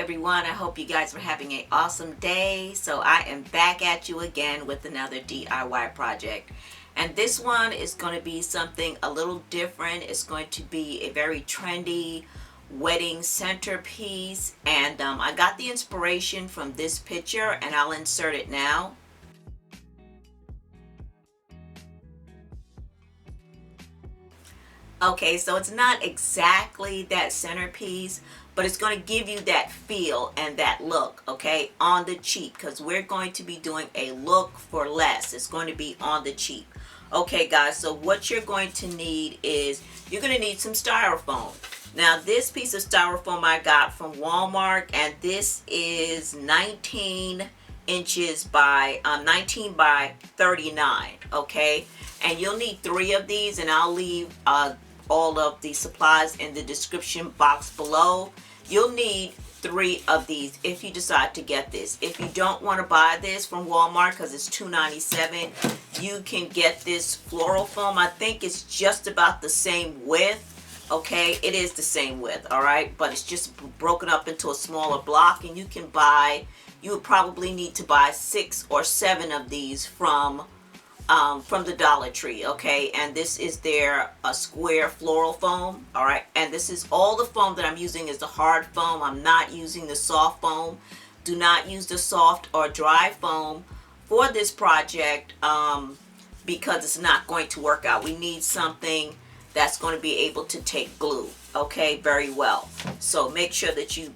everyone. I hope you guys are having an awesome day. So I am back at you again with another DIY project. And this one is going to be something a little different. It's going to be a very trendy wedding centerpiece. And I got the inspiration from this picture and I'll insert it now. Okay, so it's not exactly that centerpiece, but it's going to give you that feel and that look, okay, on the cheap, because we're going to be doing a look for less. It's going to be on the cheap. Okay, guys, so what you're going to need is you're going to need some styrofoam. Now, this piece of styrofoam I got from Walmart, and this is 19 inches by 19 by 39, okay? And you'll need 3 of these, and I'll leave all of the supplies in the description box below. You'll need 3 of these if you decide to get this. If you don't want to buy this from Walmart because it's $2.97, you can get this floral foam. I think it's just about the same width. Okay, it is the same width, all right, but it's just broken up into a smaller block, and you can buy, you would probably need to buy 6 or 7 of these from the Dollar Tree, okay? And this is their square floral foam, all right? And this is all the foam that I'm using is the hard foam. I'm not using the soft foam. Do not use the soft or dry foam for this project because it's not going to work out. We need something that's going to be able to take glue, okay, very well. So make sure that you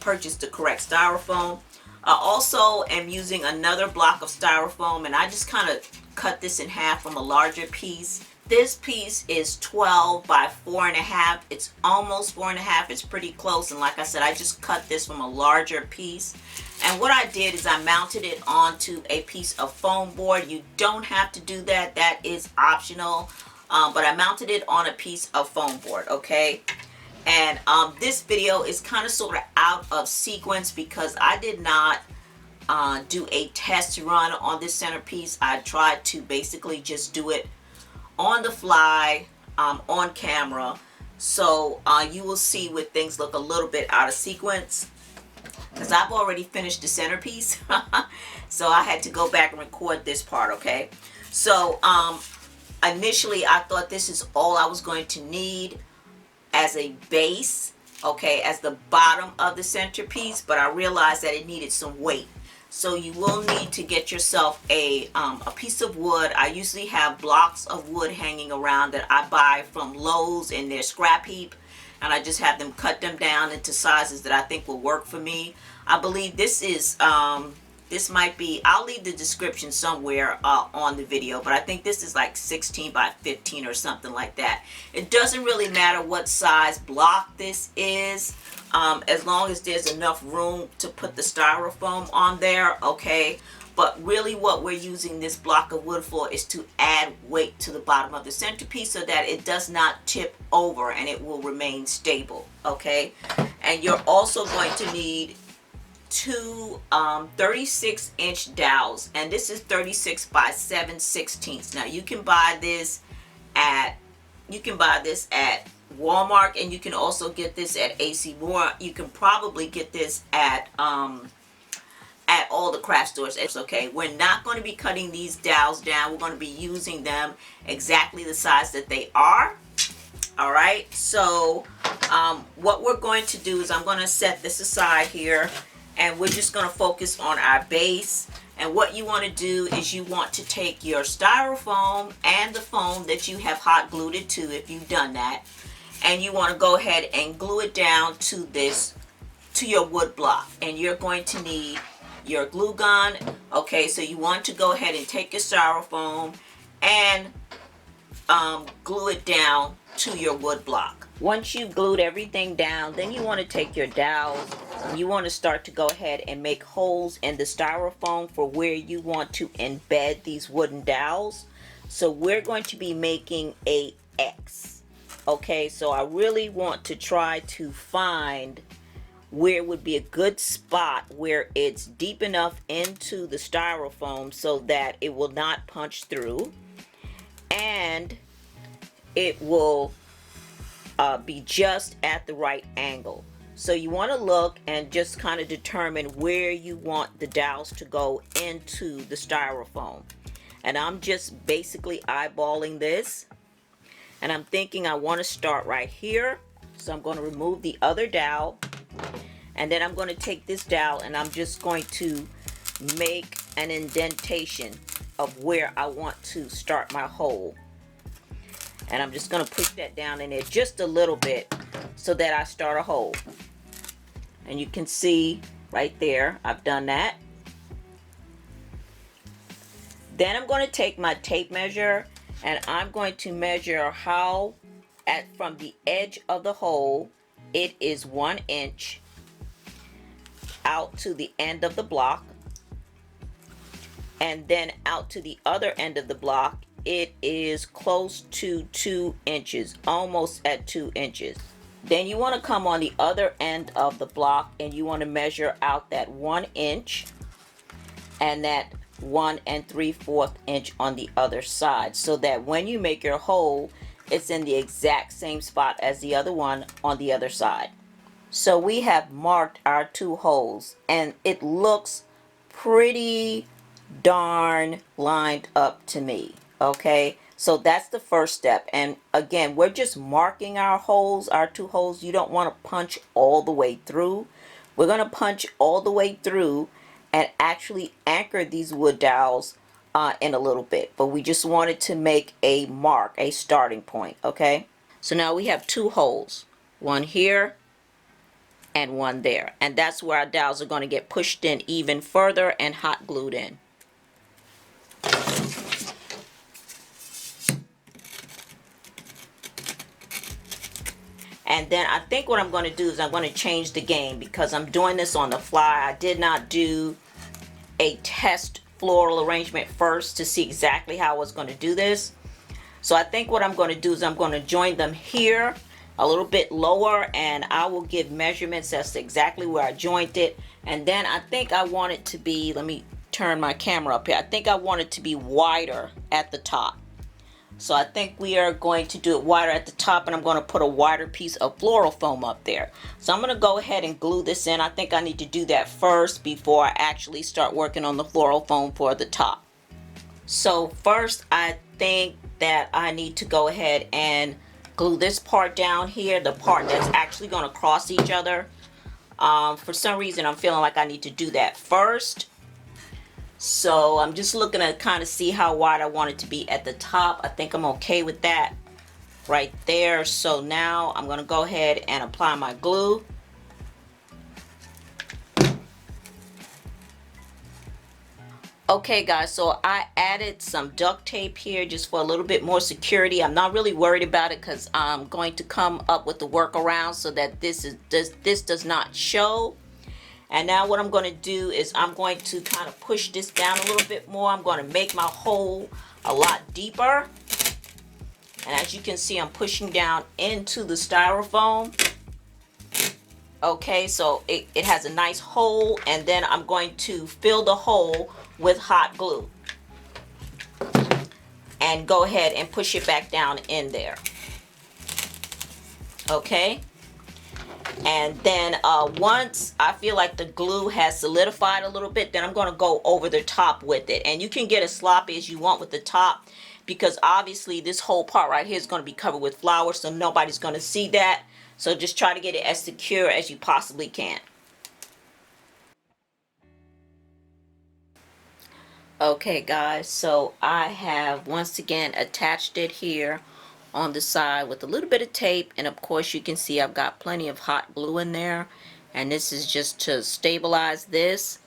purchase the correct styrofoam. I also am using another block of styrofoam, and I just kind of cut this in half from a larger piece. This piece is 12 by 4.5. It's almost 4.5. It's pretty close, and like I said, I just cut this from a larger piece. And what I did is I mounted it onto a piece of foam board. You don't have to do that. That is optional. But I mounted it on a piece of foam board, okay? And this video is kind of sort of out of sequence because I did not do a test run on this centerpiece. I tried to basically just do it on the fly, on camera. So you will see where things look a little bit out of sequence because I've already finished the centerpiece. So I had to go back and record this part, okay? So initially I thought this is all I was going to need as a base, okay, as the bottom of the centerpiece, but I realized that it needed some weight. So you will need to get yourself a piece of wood. I usually have blocks of wood hanging around that I buy from Lowe's in their scrap heap, and I just have them cut them down into sizes that I think will work for me. I believe this is this might be, I'll leave the description somewhere on the video, but I think this is like 16 by 15 or something like that. It doesn't really matter what size block this is, as long as there's enough room to put the styrofoam on there, okay? But really what we're using this block of wood for is to add weight to the bottom of the centerpiece so that it does not tip over and it will remain stable, okay? And you're also going to need 2 36-inch dowels, and this is 36 by 7/16. Now you can buy this at Walmart, and you can also get this at AC Moore. You can probably get this at all the craft stores. It's okay. We're not going to be cutting these dowels down. We're going to be using them exactly the size that they are. All right. So what we're going to do is I'm going to set this aside here, and we're just going to focus on our base. And what you want to do is you want to take your styrofoam and the foam that you have hot glued it to, if you've done that, and you want to go ahead and glue it down to your wood block. And you're going to need your glue gun. Okay, so you want to go ahead and take your styrofoam and glue it down to your wood block. Once you've glued everything down, then you want to take your dowels. You want to start to go ahead and make holes in the styrofoam for where you want to embed these wooden dowels. So we're going to be making a X. Okay, so I really want to try to find where would be a good spot where it's deep enough into the styrofoam so that it will not punch through, and it will be just at the right angle. So you want to look and just kind of determine where you want the dowels to go into the styrofoam. And I'm just basically eyeballing this. And I'm thinking I want to start right here. So I'm going to remove the other dowel. And then I'm going to take this dowel and I'm just going to make an indentation of where I want to start my hole. And I'm just going to push that down in there just a little bit so that I start a hole. And you can see right there, I've done that. Then I'm going to take my tape measure and I'm going to measure how from the edge of the hole, it is 1 inch out to the end of the block. And then out to the other end of the block, it is close to 2 inches, almost at 2 inches. Then you want to come on the other end of the block and you want to measure out that 1 inch and that 1 3/4 inch on the other side, so that when you make your hole, it's in the exact same spot as the other one on the other side. So we have marked our 2 holes and it looks pretty darn lined up to me. Okay, so that's the first step. And again, we're just marking our holes, our 2 holes. You don't want to punch all the way through. We're going to punch all the way through and actually anchor these wood dowels in a little bit. But we just wanted to make a mark, a starting point. Okay, so now we have 2 holes, one here and one there. And that's where our dowels are going to get pushed in even further and hot glued in. And then I think what I'm going to do is I'm going to change the game because I'm doing this on the fly. I did not do a test floral arrangement first to see exactly how I was going to do this. So I think what I'm going to do is I'm going to join them here a little bit lower, and I will give measurements as to exactly where I joined it. And then I think I want it to be, let me turn my camera up here. I think I want it to be wider at the top. So I think we are going to do it wider at the top, and I'm going to put a wider piece of floral foam up there. So I'm going to go ahead and glue this in. I think I need to do that first before I actually start working on the floral foam for the top. So first I think that I need to go ahead and glue this part down here, the part that's actually going to cross each other. For some reason I'm feeling like I need to do that first. So I'm just looking to kind of see how wide I want it to be at the top. I think I'm okay with that right there. So now I'm going to go ahead and apply my glue. Okay guys, so I added some duct tape here just for a little bit more security. I'm not really worried about it because I'm going to come up with the workaround so that this does not show. And now what I'm going to do is I'm going to kind of push this down a little bit more. I'm going to make my hole a lot deeper. And as you can see, I'm pushing down into the styrofoam. Okay, so it has a nice hole, and then I'm going to fill the hole with hot glue. And go ahead and push it back down in there. Okay. And then once I feel like the glue has solidified a little bit, then I'm going to go over the top with it. And you can get as sloppy as you want with the top, because obviously this whole part right here is going to be covered with flowers, so nobody's going to see that. So just try to get it as secure as you possibly can. Okay guys, so I have once again attached it here on the side with a little bit of tape, and of course you can see I've got plenty of hot glue in there, and this is just to stabilize this.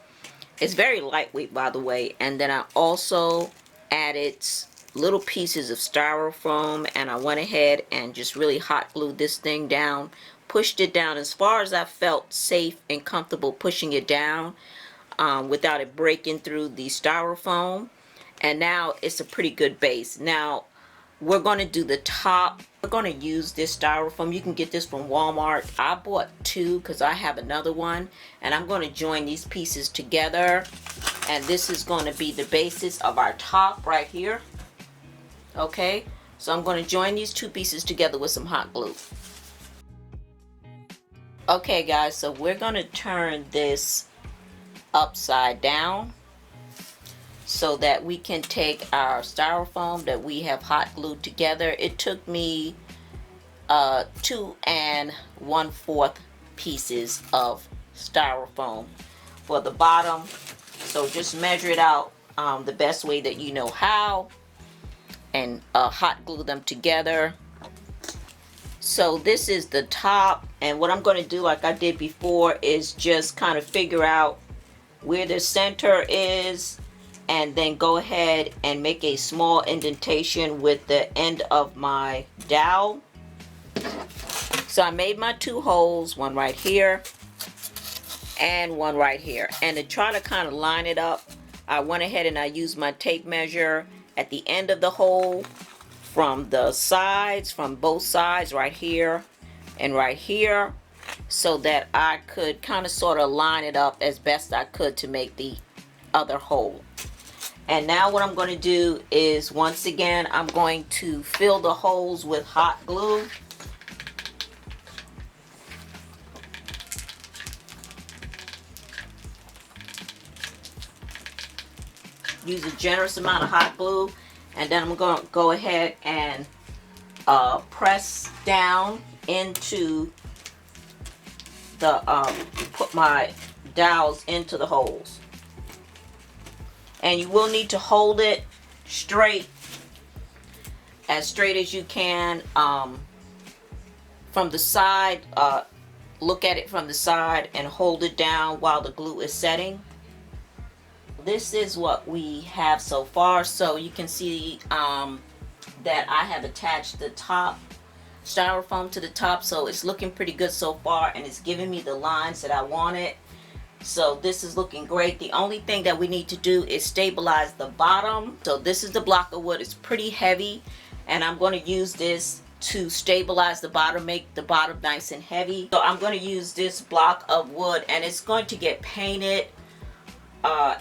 It's very lightweight, by the way. And then I also added little pieces of styrofoam, and I went ahead and just really hot glued this thing down, pushed it down as far as I felt safe and comfortable pushing it down without it breaking through the styrofoam. And now it's a pretty good base. Now we're going to do the top. We're going to use this styrofoam. You can get this from Walmart. I bought 2 because I have another one, and I'm going to join these pieces together, and this is going to be the basis of our top right here. Okay, so I'm going to join these 2 pieces together with some hot glue. Okay guys, so we're going to turn this upside down so that we can take our styrofoam that we have hot glued together. It took me 2 1/4 pieces of styrofoam for the bottom. So just measure it out the best way that you know how, and hot glue them together. So this is the top, and what I'm going to do, like I did before, is just kind of figure out where the center is, and then go ahead and make a small indentation with the end of my dowel. So I made my 2 holes, one right here and one right here, and to try to kind of line it up, I went ahead and I used my tape measure at the end of the hole, from the sides, from both sides, right here and right here, so that I could kind of sort of line it up as best I could to make the other hole. And now what I'm going to do is, once again, I'm going to fill the holes with hot glue. Use a generous amount of hot glue, and then I'm going to go ahead and press down into the put my dowels into the holes. And you will need to hold it straight, as straight as you can, from the side. Look at it from the side and hold it down while the glue is setting. This is what we have so far. So you can see that I have attached the top styrofoam to the top, so it's looking pretty good so far, and it's giving me the lines that I wanted. So this is looking great. The only thing that we need to do is stabilize the bottom. So this is the block of wood. It's pretty heavy, and I'm going to use this to stabilize the bottom, make the bottom nice and heavy. So I'm going to use this block of wood, and it's going to get painted,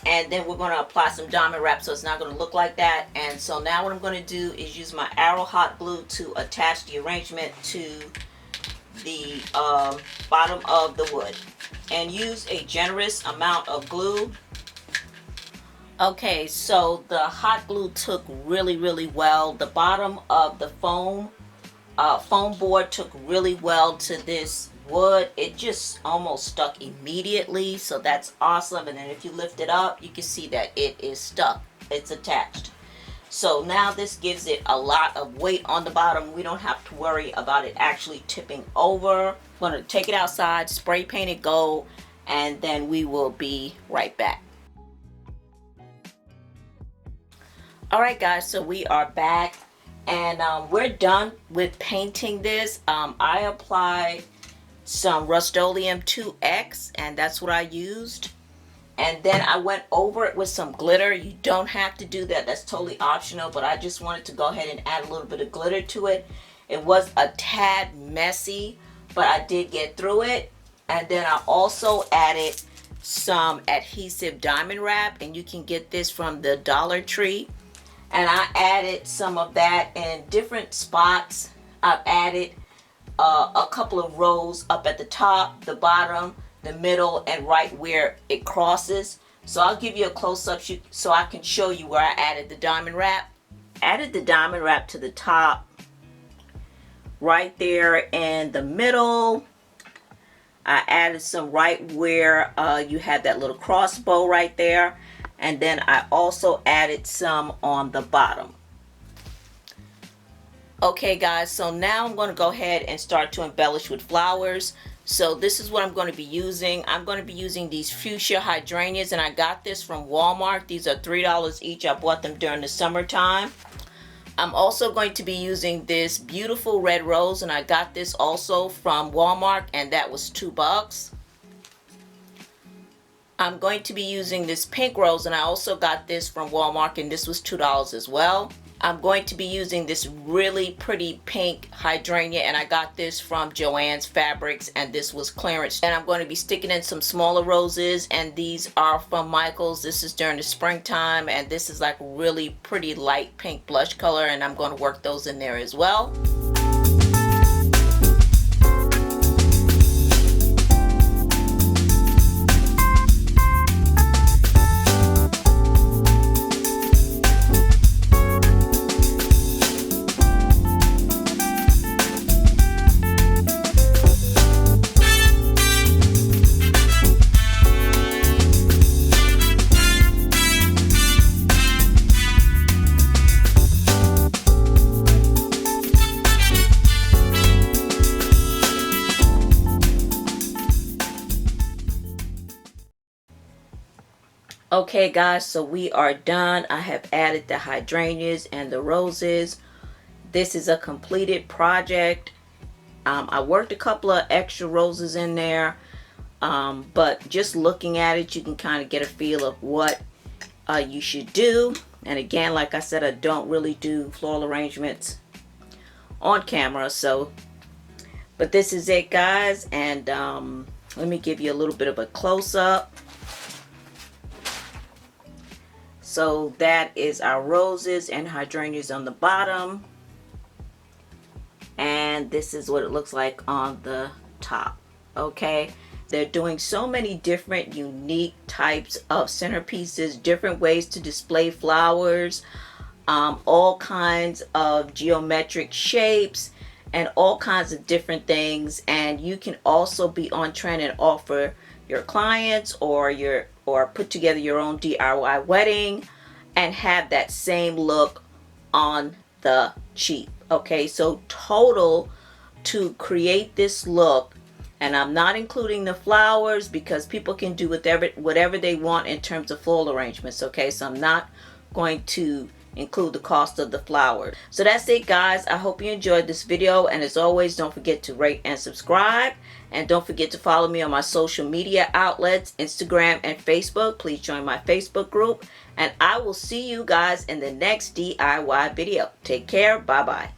and then we're going to apply some diamond wrap, so it's not going to look like that. And so now what I'm going to do is use my arrow hot glue to attach the arrangement to the bottom of the wood, and use a generous amount of glue. Okay, so the hot glue took really well. The bottom of the foam board took really well to this wood. It just almost stuck immediately, so that's awesome. And then if you lift it up, you can see that it is stuck, it's attached. So now this gives it a lot of weight on the bottom. We don't have to worry about it actually tipping over. I'm going to take it outside, spray paint it gold, and then we will be right back. Alright guys, so we are back, and we're done with painting this. I applied some Rustoleum 2X, and that's what I used. And then I went over it with some glitter. You don't have to do that. That's totally optional, but I just wanted to go ahead and add a little bit of glitter to it. It was a tad messy, but I did get through it. And then I also added some adhesive diamond wrap, and you can get this from the Dollar Tree. And I added some of that in different spots. I've added a couple of rows up at the top, the bottom, the middle, and right where it crosses. So I'll give you a close-up so I can show you where I added the diamond wrap. Added the diamond wrap to the top, right there in the middle. I added some right where you have that little crossbow right there. And then I also added some on the bottom. Okay guys, so now I'm going to go ahead and start to embellish with flowers. So this is what I'm going to be using. I'm going to be using these fuchsia hydrangeas, and I got this from Walmart. These are $3 each. I bought them during the summertime. I'm also going to be using this beautiful red rose, and I got this also from Walmart, and that was $2. I'm going to be using this pink rose, and I also got this from Walmart, and this was $2 as well. I'm going to be using this really pretty pink hydrangea, and I got this from Joann's Fabrics, and this was clearance. And I'm going to be sticking in some smaller roses, and these are from Michael's. This is during the springtime, and this is like really pretty light pink blush color, and I'm going to work those in there as well. Okay guys, so we are done. I have added the hydrangeas and the roses. This is a completed project. I worked a couple of extra roses in there, but just looking at it, you can kind of get a feel of what you should do. And again, like I said, I don't really do floral arrangements on camera, so but this is it guys. And let me give you a little bit of a close-up. So that is our roses and hydrangeas on the bottom, and this is what it looks like on the top. Okay, they're doing so many different unique types of centerpieces, different ways to display flowers, all kinds of geometric shapes and all kinds of different things. And you can also be on trend and offer your clients or put together your own DIY wedding and have that same look on the cheap. Okay, so total to create this look, and I'm not including the flowers because people can do whatever they want in terms of floral arrangements. Okay, so I'm not going to include the cost of the flowers. So that's it guys. I hope you enjoyed this video, and as always, don't forget to rate and subscribe, and don't forget to follow me on my social media outlets, Instagram and Facebook. Please join my Facebook group, and I will see you guys in the next DIY video. Take care. Bye bye.